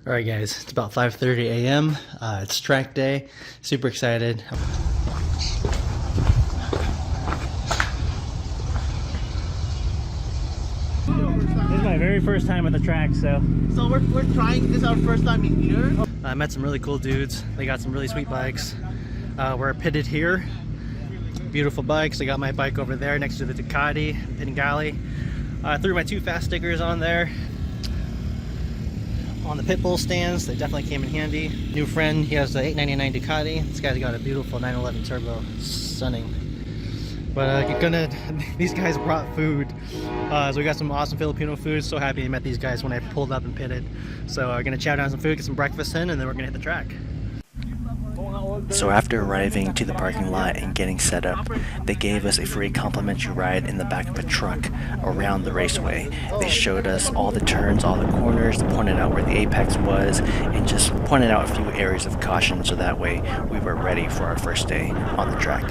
All right, guys, it's about 5:30 a.m. It's track day. Super excited. This is my very first time at the track, so we're trying this our first time in here. I met some really cool dudes. They got some really sweet bikes. We're pitted here. Beautiful bikes. I got my bike over there next to the Ducati Panigale. I threw my 2 fast stickers on there. On the pit bull stands, they definitely came in handy. New friend, he has the 899 Ducati. This guy's got a beautiful 911 turbo, stunning. But these guys brought food. So we got some awesome Filipino food. So happy I met these guys when I pulled up and pitted. So we're gonna chow down some food, get some breakfast in, and then we're gonna hit the track. So after arriving to the parking lot and getting set up, they gave us a free complimentary ride in the back of a truck around the raceway. They showed us all the turns, all the corners, pointed out where the apex was, and just pointed out a few areas of caution so that way we were ready for our first day on the track.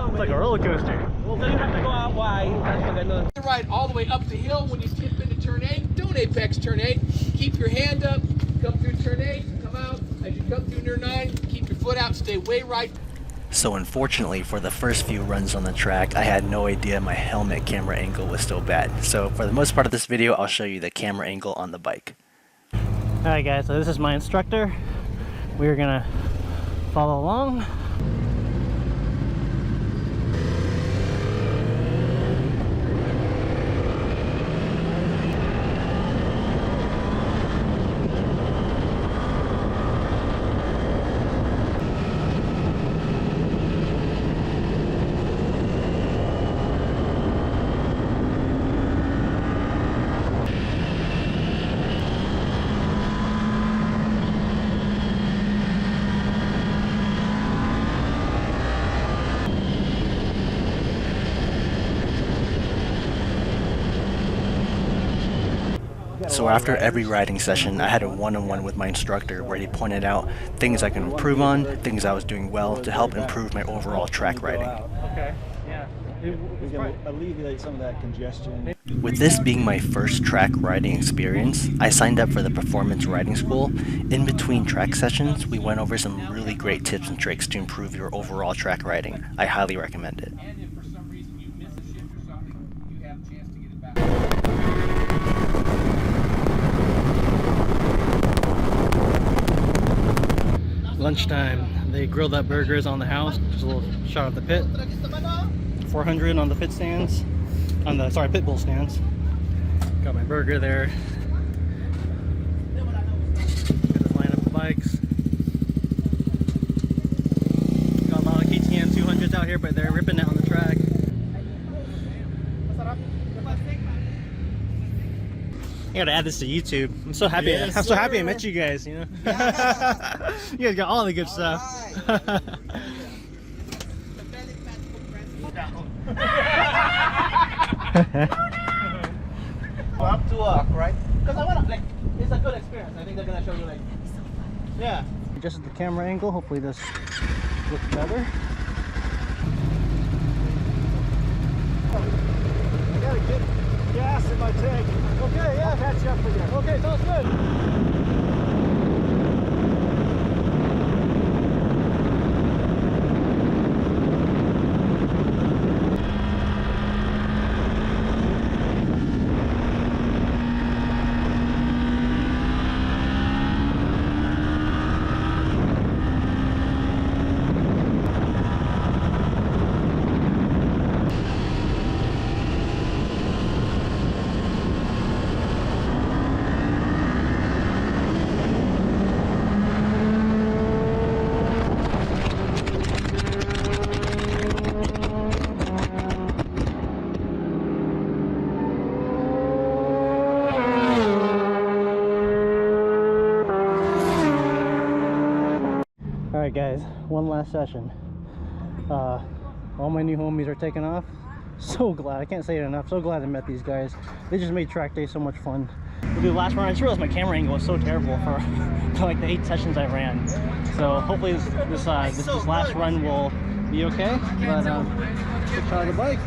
It's like a roller coaster. So you have to go out wide. Ride all the way up the hill. When you tip into turn 8, don't apex turn 8. Keep your hand up, come through turn 8, come out. As you come through turn 9, keep your foot out, stay way right. So unfortunately, for the first few runs on the track, I had no idea my helmet camera angle was so bad. So for the most part of this video, I'll show you the camera angle on the bike. Alright guys, so this is my instructor. We're gonna follow along. So after every riding session, I had a one-on-one with my instructor where he pointed out things I can improve on, things I was doing well to help improve my overall track riding. Okay, yeah. We can alleviate some of that congestion. With this being my first track riding experience, I signed up for the performance riding school. In between track sessions, we went over some really great tips and tricks to improve your overall track riding. I highly recommend it. Lunchtime. They grilled up burgers on the house. Just a little shot of the pit. 400 on the pit stands. Pit bull stands. Got my burger there. Got this lineup of bikes. Got a lot of KTM 200s out here, but they're ripping it on the track. I gotta add this to YouTube. I'm so happy. Yes, I'm so happy I met you guys. You know, you guys got all the good stuff. Up to walk, right? Because I want to, it's a good experience. I think they're gonna show you yeah. Just at the camera angle. Hopefully this looks better. I gotta get gas in my tank. Okay, yeah, I'll catch you up with you. Okay, sounds good. Alright guys, one last session. All my new homies are taking off. So glad, I can't say it enough, so glad I met these guys. They just made track day so much fun. we'll do the last run. I just realized my camera angle was so terrible for like the 8 sessions I ran. So hopefully this last run will be okay. But good try the bike.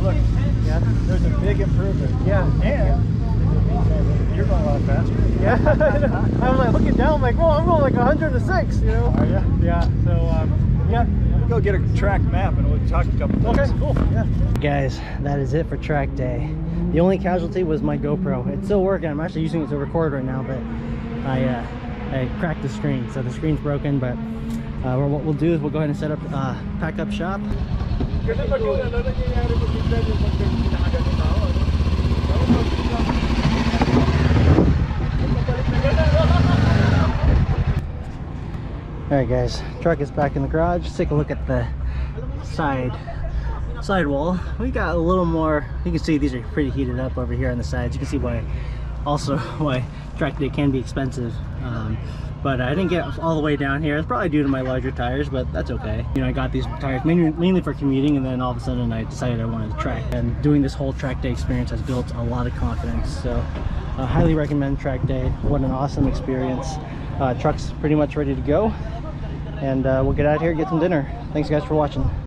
Look, yeah, there's a big improvement. Yeah, and you're going a lot faster. Yeah, I was like looking down, like, whoa, I'm going like 106, you know? Are you? Yeah, so, yeah, we'll go get a track map and we'll talk a couple things. Okay, cool, yeah. Guys, that is it for track day. The only casualty was my GoPro. It's still working. I'm actually using it to record right now, but I cracked the screen, so the screen's broken. But what we'll do is we'll go ahead and set up pack up shop. Alright guys, truck is back in the garage. Let's take a look at the side wall. We got a little more. You can see these are pretty heated up over here on the sides. You can see why track day can be expensive. But I didn't get all the way down here. It's probably due to my larger tires, but that's okay. You know, I got these tires mainly for commuting, and then all of a sudden I decided I wanted to track. And doing this whole track day experience has built a lot of confidence. So I highly recommend track day. What an awesome experience. Truck's pretty much ready to go. And we'll get out here and get some dinner. Thanks guys for watching.